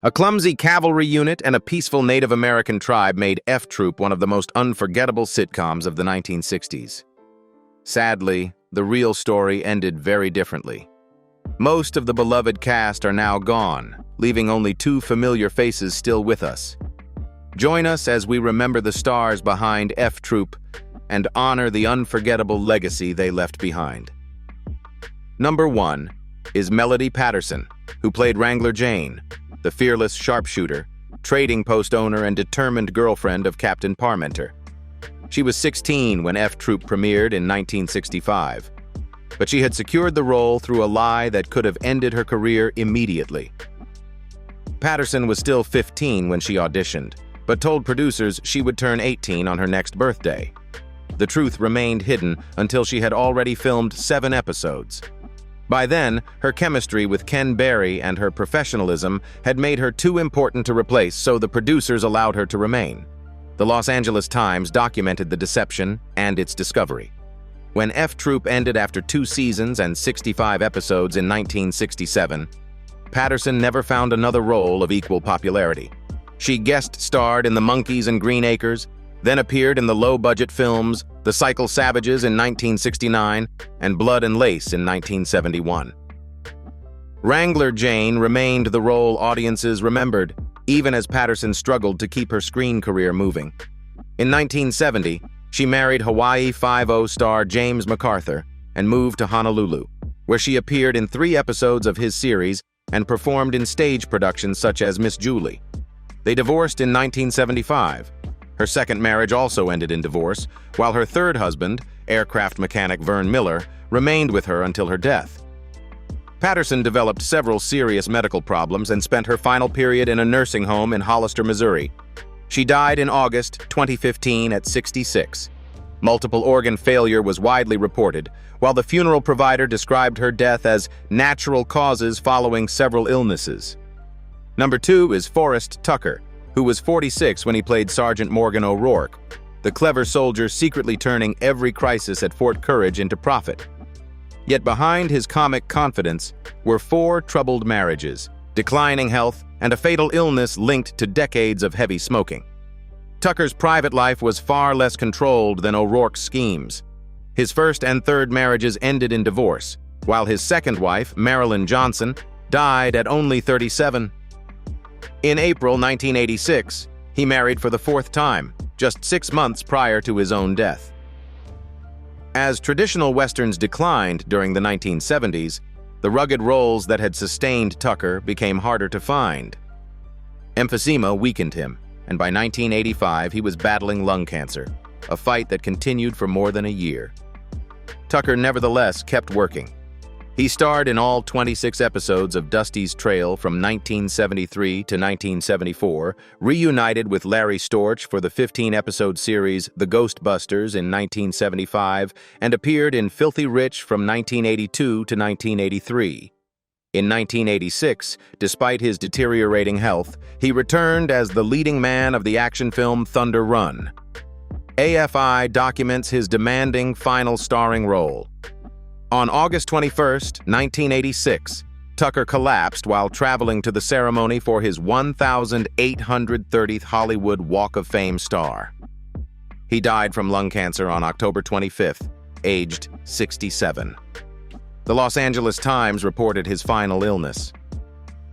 A clumsy cavalry unit and a peaceful Native American tribe made F Troop one of the most unforgettable sitcoms of the 1960s. Sadly, the real story ended very differently. Most of the beloved cast are now gone, leaving only two familiar faces still with us. Join us as we remember the stars behind F Troop and honor the unforgettable legacy they left behind. Number 1 is Melody Patterson, who played Wrangler Jane, the fearless sharpshooter, trading post owner and determined girlfriend of Captain Parmenter. She was 16 when F Troop premiered in 1965, but she had secured the role through a lie that could have ended her career immediately. Patterson was still 15 when she auditioned, but told producers she would turn 18 on her next birthday. The truth remained hidden until she had already filmed 7 episodes. By then, her chemistry with Ken Berry and her professionalism had made her too important to replace, so the producers allowed her to remain. The Los Angeles Times documented the deception and its discovery. When F Troop ended after 2 seasons and 65 episodes in 1967, Patterson never found another role of equal popularity. She guest-starred in The Monkees and Green Acres, then appeared in the low-budget films The Cycle Savages in 1969 and Blood and Lace in 1971. Wrangler Jane remained the role audiences remembered, even as Patterson struggled to keep her screen career moving. In 1970, she married Hawaii Five-0 star James MacArthur and moved to Honolulu, where she appeared in 3 episodes of his series and performed in stage productions such as Miss Julie. They divorced in 1975. Her second marriage also ended in divorce, while her third husband, aircraft mechanic Vern Miller, remained with her until her death. Patterson developed several serious medical problems and spent her final period in a nursing home in Hollister, Missouri. She died in August 2015 at 66. Multiple organ failure was widely reported, while the funeral provider described her death as natural causes following several illnesses. Number 2 is Forrest Tucker, who was 46 when he played Sergeant Morgan O'Rourke, the clever soldier secretly turning every crisis at Fort Courage into profit. Yet behind his comic confidence were 4 troubled marriages, declining health, and a fatal illness linked to decades of heavy smoking. Tucker's private life was far less controlled than O'Rourke's schemes. His first and third marriages ended in divorce, while his second wife, Marilyn Johnson, died at only 37. In April 1986, he married for the 4th time, just 6 months prior to his own death. As traditional westerns declined during the 1970s, the rugged roles that had sustained Tucker became harder to find. Emphysema weakened him, and by 1985 he was battling lung cancer, a fight that continued for more than a year. Tucker nevertheless kept working. He starred in all 26 episodes of Dusty's Trail from 1973 to 1974, reunited with Larry Storch for the 15-episode series The Ghostbusters in 1975, and appeared in Filthy Rich from 1982 to 1983. In 1986, despite his deteriorating health, he returned as the leading man of the action film Thunder Run. AFI documents his demanding final starring role. On August 21, 1986, Tucker collapsed while traveling to the ceremony for his 1,830th Hollywood Walk of Fame star. He died from lung cancer on October 25th, aged 67. The Los Angeles Times reported his final illness.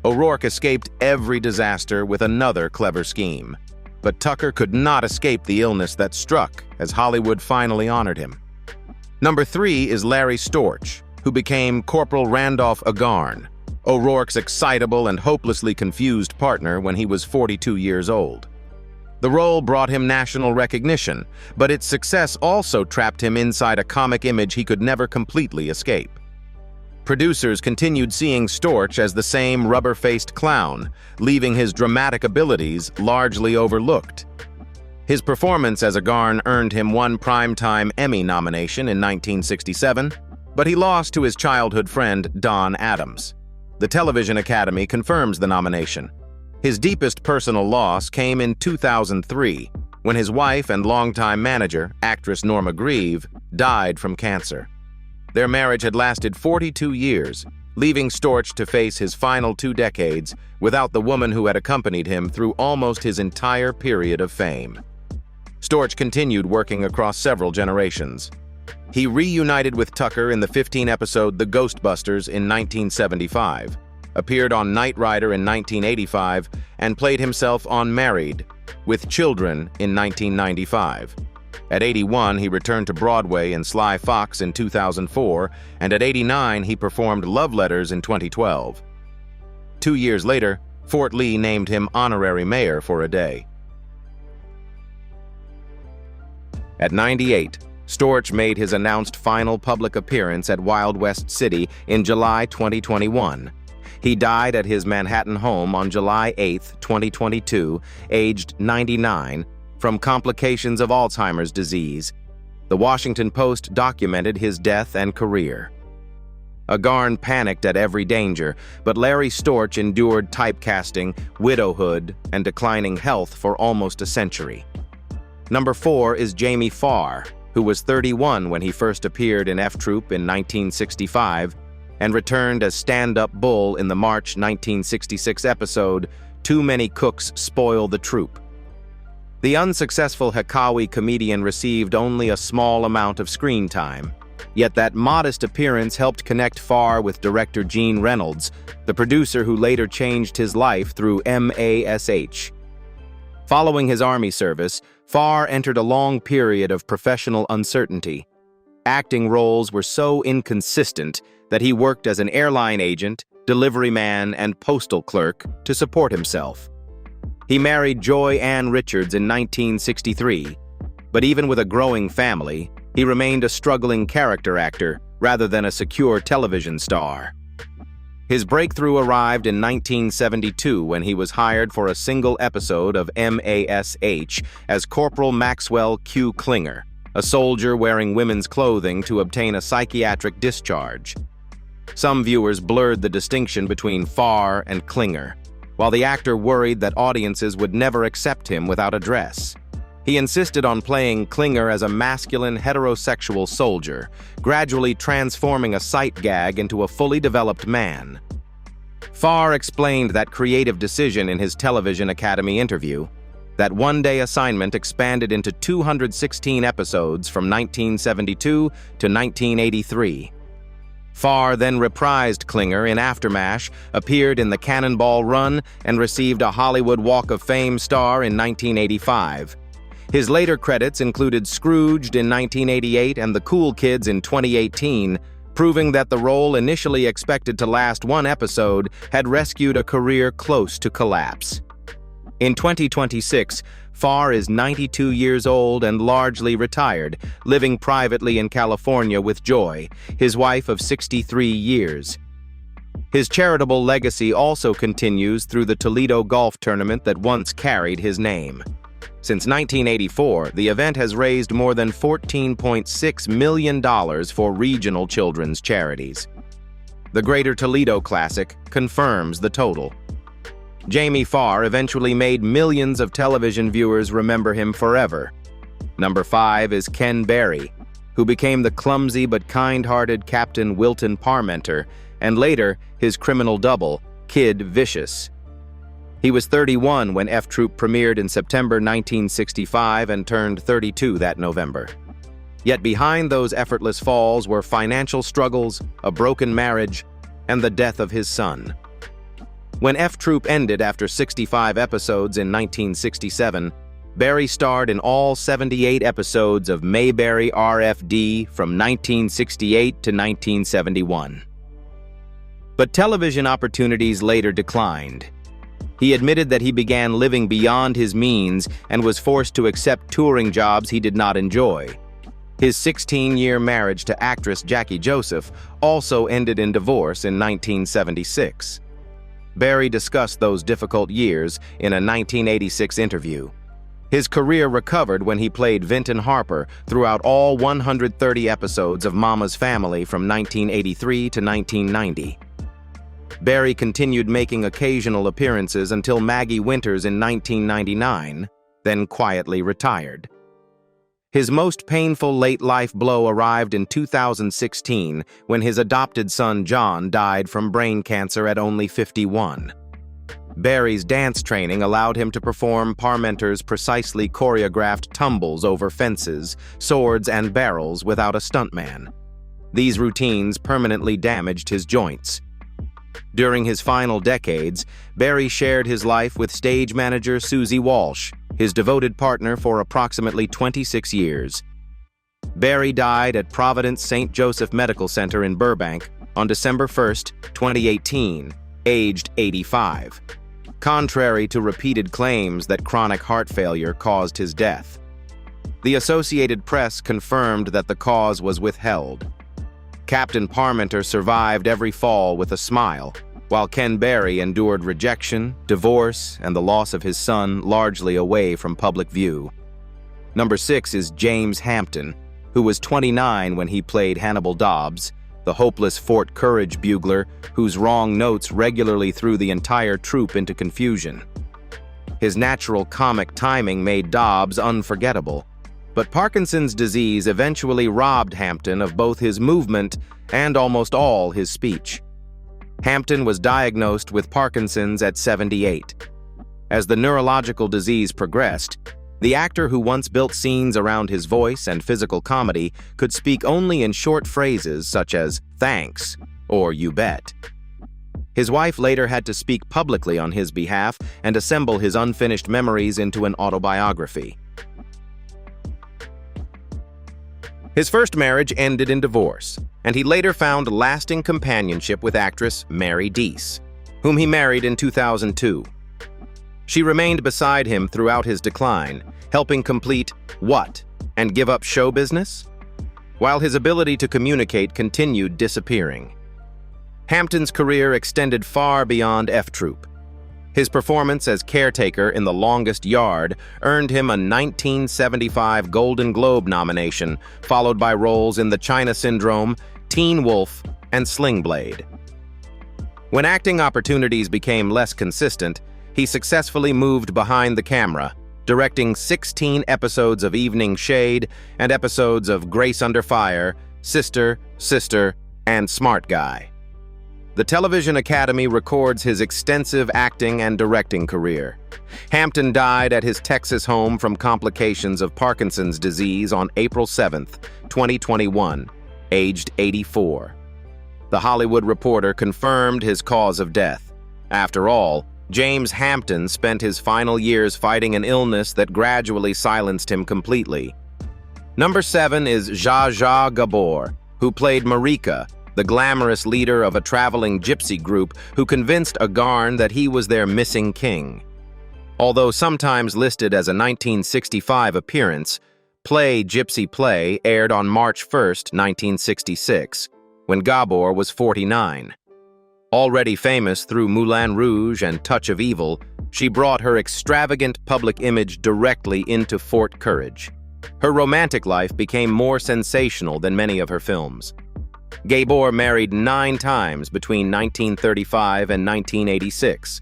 O'Rourke escaped every disaster with another clever scheme, but Tucker could not escape the illness that struck as Hollywood finally honored him. Number 3 is Larry Storch, who became Corporal Randolph Agarn, O'Rourke's excitable and hopelessly confused partner when he was 42 years old. The role brought him national recognition, but its success also trapped him inside a comic image he could never completely escape. Producers continued seeing Storch as the same rubber-faced clown, leaving his dramatic abilities largely overlooked. His performance as Agarn earned him 1 Primetime Emmy nomination in 1967, but he lost to his childhood friend Don Adams. The Television Academy confirms the nomination. His deepest personal loss came in 2003, when his wife and longtime manager, actress Norma Grieve, died from cancer. Their marriage had lasted 42 years, leaving Storch to face his final 2 decades without the woman who had accompanied him through almost his entire period of fame. Storch continued working across several generations. He reunited with Tucker in the 15-episode The Ghostbusters in 1975, appeared on Knight Rider in 1985, and played himself on Married, with Children in 1995. At 81, he returned to Broadway in Sly Fox in 2004, and at 89, he performed Love Letters in 2012. 2 years later, Fort Lee named him honorary mayor for a day. At 98, Storch made his announced final public appearance at Wild West City in July 2021. He died at his Manhattan home on July 8, 2022, aged 99, from complications of Alzheimer's disease. The Washington Post documented his death and career. Agarn panicked at every danger, but Larry Storch endured typecasting, widowhood, and declining health for almost a century. Number 4 is Jamie Farr, who was 31 when he first appeared in F Troop in 1965 and returned as stand-up bull in the March 1966 episode Too Many Cooks Spoil the Troop. The unsuccessful Hikawi comedian received only a small amount of screen time, yet that modest appearance helped connect Farr with director Gene Reynolds, the producer who later changed his life through MASH. Following his Army service, Farr entered a long period of professional uncertainty. Acting roles were so inconsistent that he worked as an airline agent, delivery man, and postal clerk to support himself. He married Joy Ann Richards in 1963, but even with a growing family, he remained a struggling character actor rather than a secure television star. His breakthrough arrived in 1972 when he was hired for a single episode of MASH as Corporal Maxwell Q. Klinger, a soldier wearing women's clothing to obtain a psychiatric discharge. Some viewers blurred the distinction between Farr and Klinger, while the actor worried that audiences would never accept him without a dress. He insisted on playing Klinger as a masculine heterosexual soldier, gradually transforming a sight gag into a fully developed man. Farr explained that creative decision in his Television Academy interview. That one-day assignment expanded into 216 episodes from 1972 to 1983. Farr then reprised Klinger in Aftermash, appeared in The Cannonball Run, and received a Hollywood Walk of Fame star in 1985. His later credits included Scrooged in 1988 and The Cool Kids in 2018, proving that the role initially expected to last 1 episode had rescued a career close to collapse. In 2026, Farr is 92 years old and largely retired, living privately in California with Joy, his wife of 63 years. His charitable legacy also continues through the Toledo Golf Tournament that once carried his name. Since 1984, the event has raised more than $14.6 million for regional children's charities. The Greater Toledo Classic confirms the total. Jamie Farr eventually made millions of television viewers remember him forever. Number 5 is Ken Berry, who became the clumsy but kind-hearted Captain Wilton Parmenter, and later his criminal double, Kid Vicious. He was 31 when F Troop premiered in September 1965 and turned 32 that November. Yet behind those effortless falls were financial struggles, a broken marriage, and the death of his son. When F Troop ended after 65 episodes in 1967, Berry starred in all 78 episodes of Mayberry RFD from 1968 to 1971. But television opportunities later declined. He admitted that he began living beyond his means and was forced to accept touring jobs he did not enjoy. His 16-year marriage to actress Jackie Joseph also ended in divorce in 1976. Berry discussed those difficult years in a 1986 interview. His career recovered when he played Vinton Harper throughout all 130 episodes of Mama's Family from 1983 to 1990. Berry continued making occasional appearances until Maggie Winters in 1999, then quietly retired. His most painful late-life blow arrived in 2016 when his adopted son John died from brain cancer at only 51. Barry's dance training allowed him to perform Parmenter's precisely choreographed tumbles over fences, swords, and barrels without a stuntman. These routines permanently damaged his joints. During his final decades, Barry shared his life with stage manager Susie Walsh, his devoted partner for approximately 26 years. Barry died at Providence St. Joseph Medical Center in Burbank on December 1, 2018, aged 85. Contrary to repeated claims that chronic heart failure caused his death. The Associated Press confirmed that the cause was withheld. Captain Parmenter survived every fall with a smile, while Ken Barry endured rejection, divorce, and the loss of his son largely away from public view. Number 6 is James Hampton, who was 29 when he played Hannibal Dobbs, the hopeless Fort Courage bugler whose wrong notes regularly threw the entire troupe into confusion. His natural comic timing made Dobbs unforgettable, but Parkinson's disease eventually robbed Hampton of both his movement and almost all his speech. Hampton was diagnosed with Parkinson's at 78. As the neurological disease progressed, the actor who once built scenes around his voice and physical comedy could speak only in short phrases such as "thanks" or "you bet." His wife later had to speak publicly on his behalf and assemble his unfinished memories into an autobiography. His first marriage ended in divorce, and he later found lasting companionship with actress Mary Deese, whom he married in 2002. She remained beside him throughout his decline, helping complete What? And give up show business? While his ability to communicate continued disappearing. Hampton's career extended far beyond F Troop. His performance as caretaker in The Longest Yard earned him a 1975 Golden Globe nomination, followed by roles in The China Syndrome, Teen Wolf, and Sling Blade. When acting opportunities became less consistent, he successfully moved behind the camera, directing 16 episodes of Evening Shade and episodes of Grace Under Fire, Sister, and Smart Guy. The Television Academy records his extensive acting and directing career. Hampton died at his Texas home from complications of Parkinson's disease on April 7, 2021, aged 84. The Hollywood Reporter confirmed his cause of death. After all, James Hampton spent his final years fighting an illness that gradually silenced him completely. Number 7 is Zsa Zsa Gabor, who played Marika, the glamorous leader of a traveling gypsy group who convinced Agarn that he was their missing king. Although sometimes listed as a 1965 appearance, Play Gypsy Play aired on March 1, 1966, when Gabor was 49. Already famous through Moulin Rouge and Touch of Evil, she brought her extravagant public image directly into Fort Courage. Her romantic life became more sensational than many of her films. Gabor married 9 times between 1935 and 1986.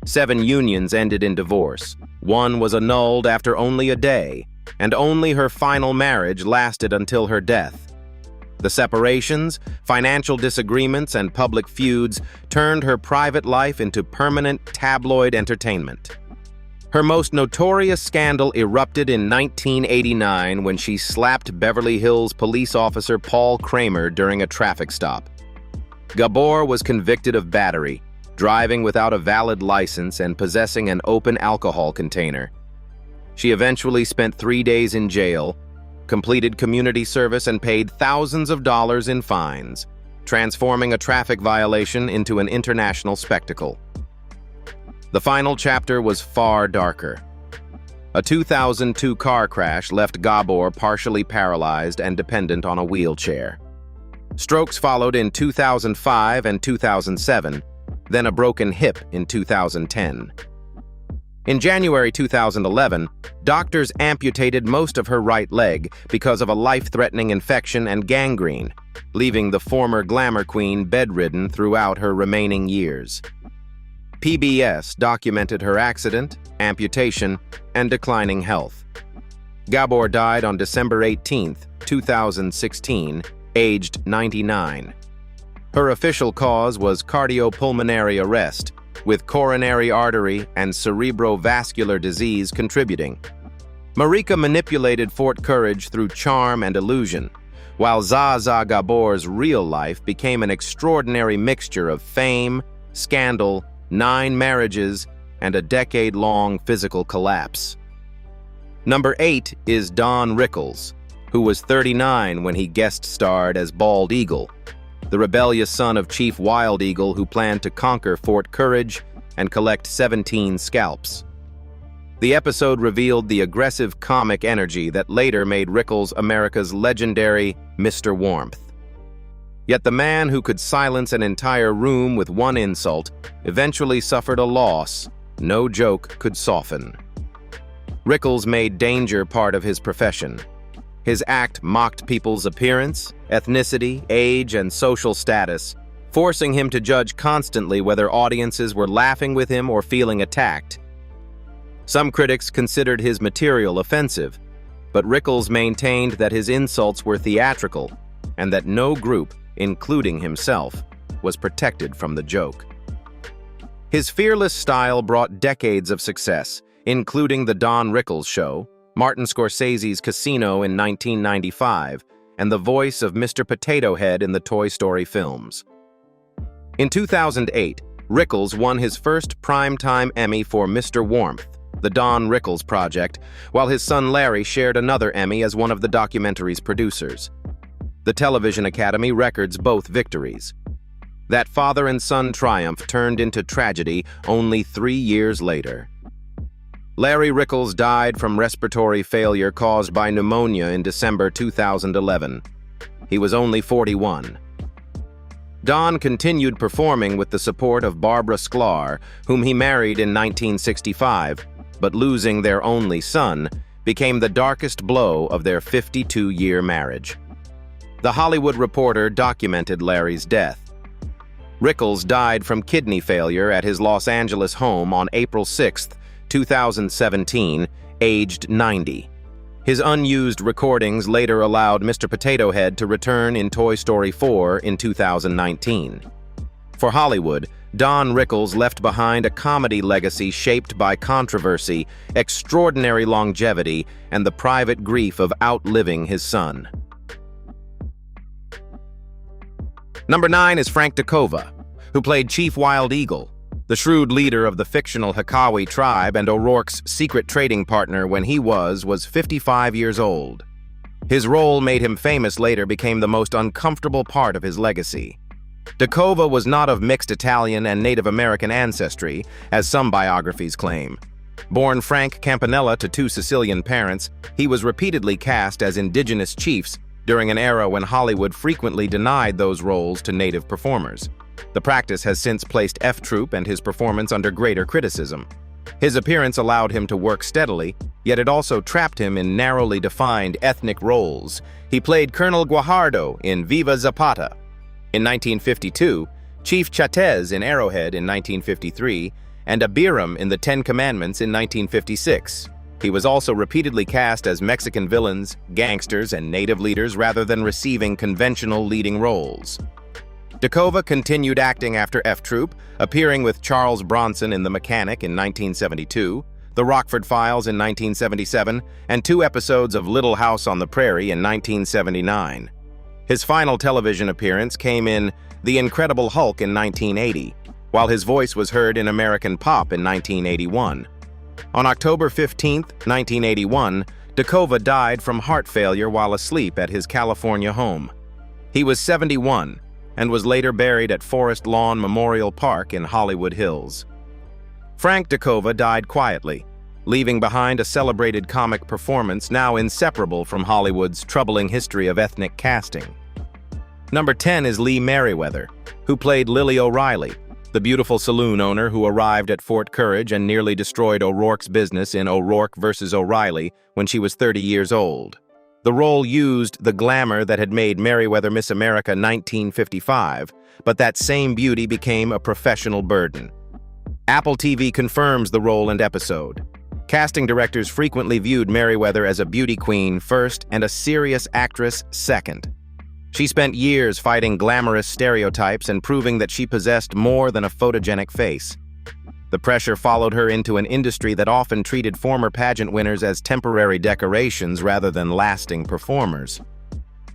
7 unions ended in divorce. 1 was annulled after only a day, and only her final marriage lasted until her death. The separations, financial disagreements, and public feuds turned her private life into permanent tabloid entertainment. Her most notorious scandal erupted in 1989 when she slapped Beverly Hills police officer Paul Kramer during a traffic stop. Gabor was convicted of battery, driving without a valid license, and possessing an open alcohol container. She eventually spent 3 days in jail, completed community service, and paid thousands of dollars in fines, transforming a traffic violation into an international spectacle. The final chapter was far darker. A 2002 car crash left Gabor partially paralyzed and dependent on a wheelchair. Strokes followed in 2005 and 2007, then a broken hip in 2010. In January 2011, doctors amputated most of her right leg because of a life-threatening infection and gangrene, leaving the former glamour queen bedridden throughout her remaining years. PBS documented her accident, amputation, and declining health. Gabor died on December 18, 2016, aged 99. Her official cause was cardiopulmonary arrest, with coronary artery and cerebrovascular disease contributing. Marika manipulated Fort Courage through charm and illusion, while Zsa Zsa Gabor's real life became an extraordinary mixture of fame, scandal, 9 marriages, and a decade-long physical collapse. Number 8 is Don Rickles, who was 39 when he guest-starred as Bald Eagle, the rebellious son of Chief Wild Eagle who planned to conquer Fort Courage and collect 17 scalps. The episode revealed the aggressive comic energy that later made Rickles America's legendary Mr. Warmth. Yet the man who could silence an entire room with one insult eventually suffered a loss no joke could soften. Rickles made danger part of his profession. His act mocked people's appearance, ethnicity, age, and social status, forcing him to judge constantly whether audiences were laughing with him or feeling attacked. Some critics considered his material offensive, but Rickles maintained that his insults were theatrical and that no group, including himself, was protected from the joke. His fearless style brought decades of success, including The Don Rickles Show, Martin Scorsese's Casino in 1995, and the voice of Mr. Potato Head in the Toy Story films. In 2008, Rickles won his first Primetime Emmy for Mr. Warmth, the Don Rickles Project, while his son Larry shared another Emmy as one of the documentary's producers. The Television Academy records both victories. That father and son triumph turned into tragedy only 3 years later. Larry Rickles died from respiratory failure caused by pneumonia in December 2011. He was only 41. Don continued performing with the support of Barbara Sklar, whom he married in 1965, but losing their only son became the darkest blow of their 52-year marriage. The Hollywood Reporter documented Larry's death. Rickles died from kidney failure at his Los Angeles home on April 6, 2017, aged 90. His unused recordings later allowed Mr. Potato Head to return in Toy Story 4 in 2019. For Hollywood, Don Rickles left behind a comedy legacy shaped by controversy, extraordinary longevity, and the private grief of outliving his son. Number 9 is Frank DeKova, who played Chief Wild Eagle, the shrewd leader of the fictional Hakawi tribe and O'Rourke's secret trading partner when he was 55 years old. His role made him famous later became the most uncomfortable part of his legacy. DeKova was not of mixed Italian and Native American ancestry, as some biographies claim. Born Frank Campanella to 2 Sicilian parents, he was repeatedly cast as indigenous chiefs during an era when Hollywood frequently denied those roles to Native performers. The practice has since placed F Troop and his performance under greater criticism. His appearance allowed him to work steadily, yet it also trapped him in narrowly defined ethnic roles. He played Colonel Guajardo in Viva Zapata in 1952, Chief Chatez in Arrowhead in 1953, and Abiram in The Ten Commandments in 1956. He was also repeatedly cast as Mexican villains, gangsters, and native leaders rather than receiving conventional leading roles. DeKova continued acting after F Troop, appearing with Charles Bronson in The Mechanic in 1972, The Rockford Files in 1977, and 2 episodes of Little House on the Prairie in 1979. His final television appearance came in The Incredible Hulk in 1980, while his voice was heard in American Pop in 1981. On October 15, 1981, DeKova died from heart failure while asleep at his California home. He was 71 and was later buried at Forest Lawn Memorial Park in Hollywood Hills. Frank DeKova died quietly, leaving behind a celebrated comic performance now inseparable from Hollywood's troubling history of ethnic casting. Number 10 is Lee Meriwether, who played Lily O'Reilly, the beautiful saloon owner who arrived at Fort Courage and nearly destroyed O'Rourke's business in O'Rourke vs. O'Reilly when she was 30 years old. The role used the glamour that had made Meriwether Miss America 1955, but that same beauty became a professional burden. Apple TV confirms the role and episode. Casting directors frequently viewed Meriwether as a beauty queen first and a serious actress second. She spent years fighting glamorous stereotypes and proving that she possessed more than a photogenic face. The pressure followed her into an industry that often treated former pageant winners as temporary decorations rather than lasting performers.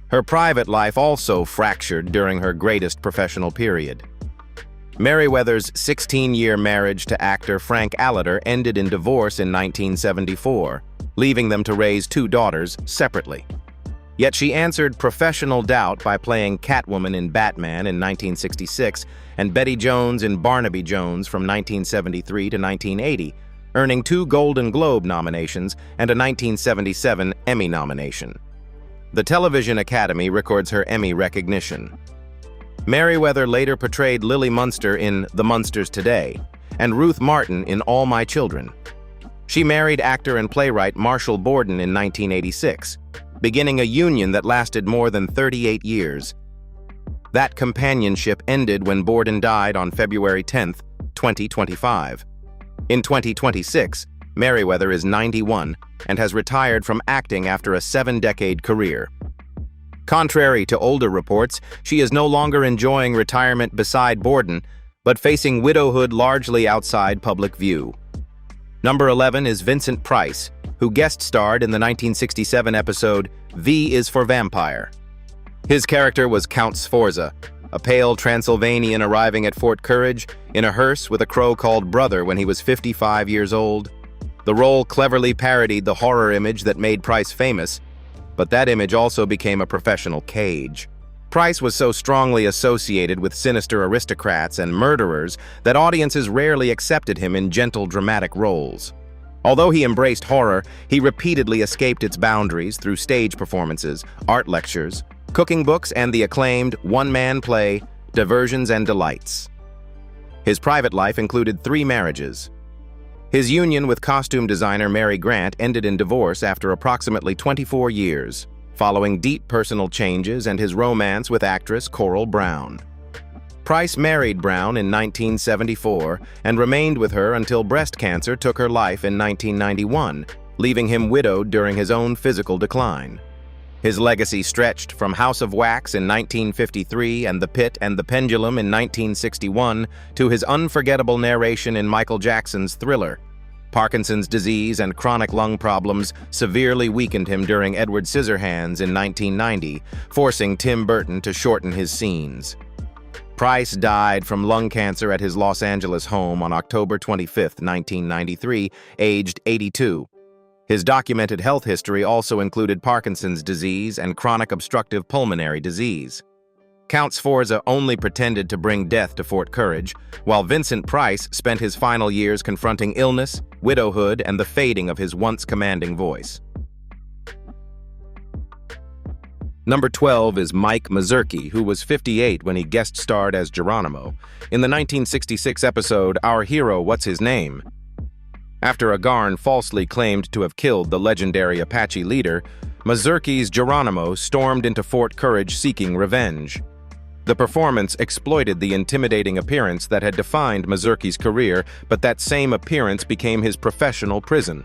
Her private life also fractured during her greatest professional period. Meriwether's 16-year marriage to actor Frank Alliter ended in divorce in 1974, leaving them to raise 2 daughters separately. Yet she answered professional doubt by playing Catwoman in Batman in 1966 and Betty Jones in Barnaby Jones from 1973 to 1980, earning 2 Golden Globe nominations and a 1977 Emmy nomination. The Television Academy records her Emmy recognition. Meriwether later portrayed Lily Munster in The Munsters Today and Ruth Martin in All My Children. She married actor and playwright Marshall Borden in 1986, beginning a union that lasted more than 38 years. That companionship ended when Borden died on February 10, 2025. In 2026, Meriwether is 91 and has retired from acting after a 7-decade career. Contrary to older reports, she is no longer enjoying retirement beside Borden, but facing widowhood largely outside public view. Number 11 is Vincent Price, who guest-starred in the 1967 episode V is for Vampire. His character was Count Sforza, a pale Transylvanian arriving at Fort Courage in a hearse with a crow called Brother when he was 55 years old. The role cleverly parodied the horror image that made Price famous, but that image also became a professional cage. Price was so strongly associated with sinister aristocrats and murderers that audiences rarely accepted him in gentle, dramatic roles. Although he embraced horror, he repeatedly escaped its boundaries through stage performances, art lectures, cooking books, and the acclaimed one-man play, Diversions and Delights. His private life included 3 marriages. His union with costume designer Mary Grant ended in divorce after approximately 24 years, following deep personal changes and his romance with actress Coral Brown. Price married Brown in 1974 and remained with her until breast cancer took her life in 1991, leaving him widowed during his own physical decline. His legacy stretched from House of Wax in 1953 and The Pit and the Pendulum in 1961 to his unforgettable narration in Michael Jackson's Thriller. Parkinson's disease and chronic lung problems severely weakened him during Edward Scissorhands in 1990, forcing Tim Burton to shorten his scenes. Price died from lung cancer at his Los Angeles home on October 25, 1993, aged 82. His documented health history also included Parkinson's disease and chronic obstructive pulmonary disease. Count Sforza only pretended to bring death to Fort Courage, while Vincent Price spent his final years confronting illness, widowhood, and the fading of his once commanding voice. Number 12 is Mike Mazurki, who was 58 when he guest-starred as Geronimo in the 1966 episode Our Hero, What's His Name? After Agarn falsely claimed to have killed the legendary Apache leader, Mazurki's Geronimo stormed into Fort Courage seeking revenge. The performance exploited the intimidating appearance that had defined Mazurki's career, but that same appearance became his professional prison.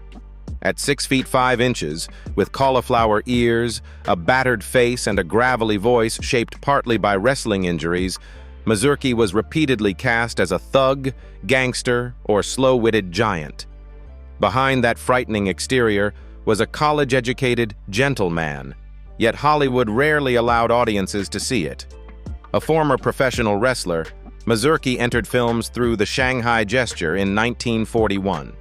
At 6 feet 5 inches, with cauliflower ears, a battered face, and a gravelly voice shaped partly by wrestling injuries, Mazurki was repeatedly cast as a thug, gangster, or slow-witted giant. Behind that frightening exterior was a college-educated gentleman, yet Hollywood rarely allowed audiences to see it. A former professional wrestler, Mazurki entered films through The Shanghai Gesture in 1941.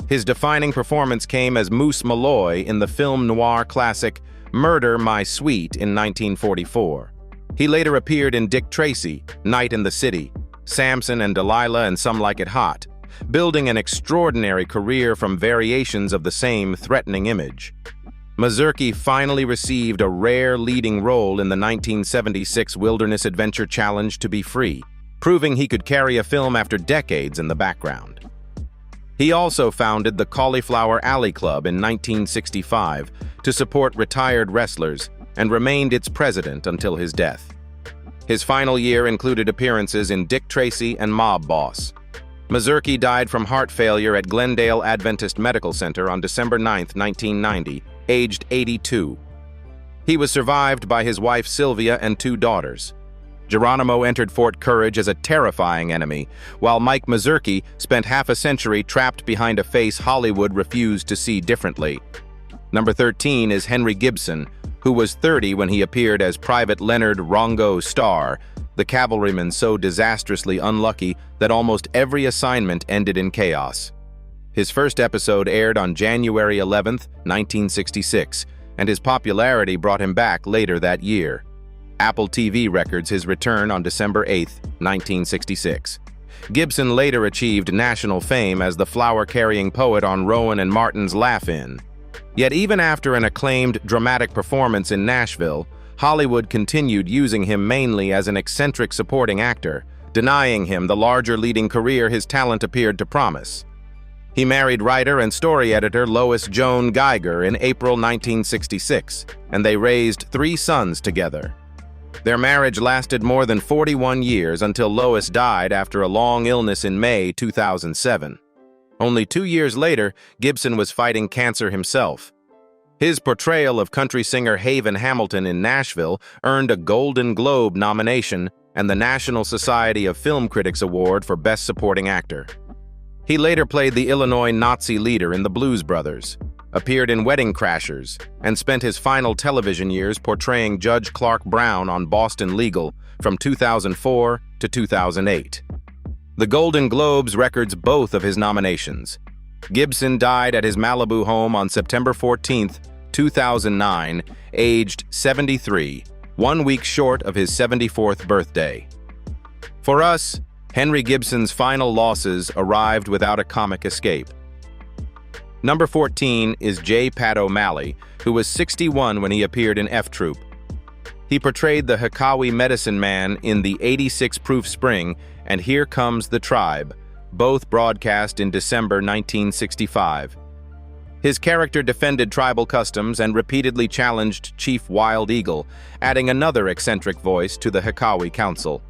His defining performance came as Moose Malloy in the film noir classic Murder, My Sweet in 1944. He later appeared in Dick Tracy, Night in the City, Samson and Delilah and Some Like It Hot, building an extraordinary career from variations of the same threatening image. Mazurki finally received a rare leading role in the 1976 Wilderness Adventure Challenge to Be Free, proving he could carry a film after decades in the background. He also founded the Cauliflower Alley Club in 1965 to support retired wrestlers and remained its president until his death. His final year included appearances in Dick Tracy and Mob Boss. Mazurki died from heart failure at Glendale Adventist Medical Center on December 9, 1990, aged 82. He was survived by his wife Sylvia and 2 daughters. Geronimo entered Fort Courage as a terrifying enemy, while Mike Mazurki spent half a century trapped behind a face Hollywood refused to see differently. Number 13 is Henry Gibson, who was 30 when he appeared as Private Leonard Rongo Starr, the cavalryman so disastrously unlucky that almost every assignment ended in chaos. His first episode aired on January 11, 1966, and his popularity brought him back later that year. Apple TV records his return on December 8, 1966. Gibson later achieved national fame as the flower-carrying poet on Rowan and Martin's Laugh-In. Yet even after an acclaimed dramatic performance in Nashville, Hollywood continued using him mainly as an eccentric supporting actor, denying him the larger leading career his talent appeared to promise. He married writer and story editor Lois Joan Geiger in April 1966, and they raised 3 sons together. Their marriage lasted more than 41 years until Lois died after a long illness in May 2007. Only 2 years later, Gibson was fighting cancer himself. His portrayal of country singer Haven Hamilton in Nashville earned a Golden Globe nomination and the National Society of Film Critics Award for Best Supporting Actor. He later played the Illinois Nazi leader in The Blues Brothers, appeared in Wedding Crashers, and spent his final television years portraying Judge Clark Brown on Boston Legal from 2004 to 2008. The Golden Globes records both of his nominations. Gibson died at his Malibu home on September 14, 2009, aged 73, 1 week short of his 74th birthday. For us, Henry Gibson's final losses arrived without a comic escape. Number 14 is J. Pat O'Malley, who was 61 when he appeared in F Troop. He portrayed the Hikawi medicine man in the 86 Proof Spring and Here Comes the Tribe, both broadcast in December 1965. His character defended tribal customs and repeatedly challenged Chief Wild Eagle, adding another eccentric voice to the Hikawi Council.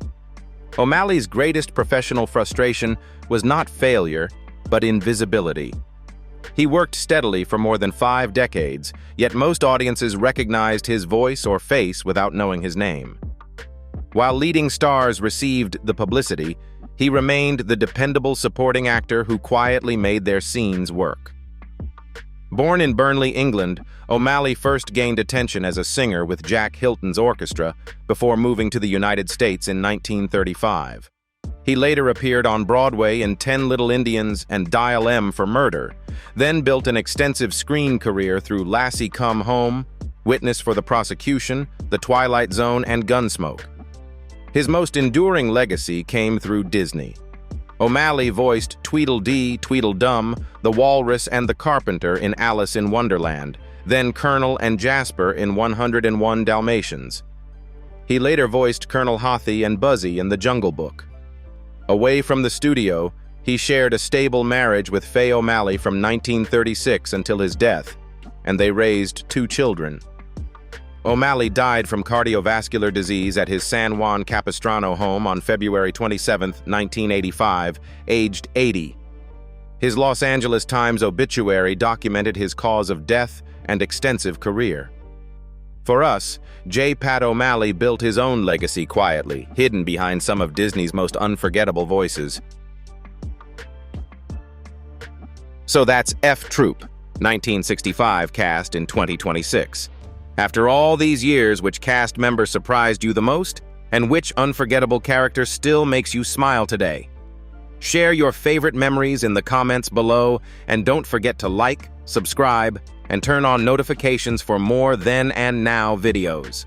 O'Malley's greatest professional frustration was not failure, but invisibility. He worked steadily for more than 5 decades, yet most audiences recognized his voice or face without knowing his name. While leading stars received the publicity, he remained the dependable supporting actor who quietly made their scenes work. Born in Burnley, England, O'Malley first gained attention as a singer with Jack Hilton's orchestra before moving to the United States in 1935. He later appeared on Broadway in 10 Little Indians and Dial M for Murder, then built an extensive screen career through Lassie Come Home, Witness for the Prosecution, The Twilight Zone, and Gunsmoke. His most enduring legacy came through Disney. O'Malley voiced Tweedledee, Tweedledum, the Walrus and the Carpenter in Alice in Wonderland, then Colonel and Jasper in 101 Dalmatians. He later voiced Colonel Hothy and Buzzy in The Jungle Book. Away from the studio, he shared a stable marriage with Faye O'Malley from 1936 until his death, and they raised 2 children. O'Malley died from cardiovascular disease at his San Juan Capistrano home on February 27, 1985, aged 80. His Los Angeles Times obituary documented his cause of death and extensive career. For us, J. Pat O'Malley built his own legacy quietly, hidden behind some of Disney's most unforgettable voices. So that's F Troop, 1965 cast in 2026. After all these years, which cast member surprised you the most, and which unforgettable character still makes you smile today? Share your favorite memories in the comments below, and don't forget to like, subscribe, and turn on notifications for more Then and Now videos.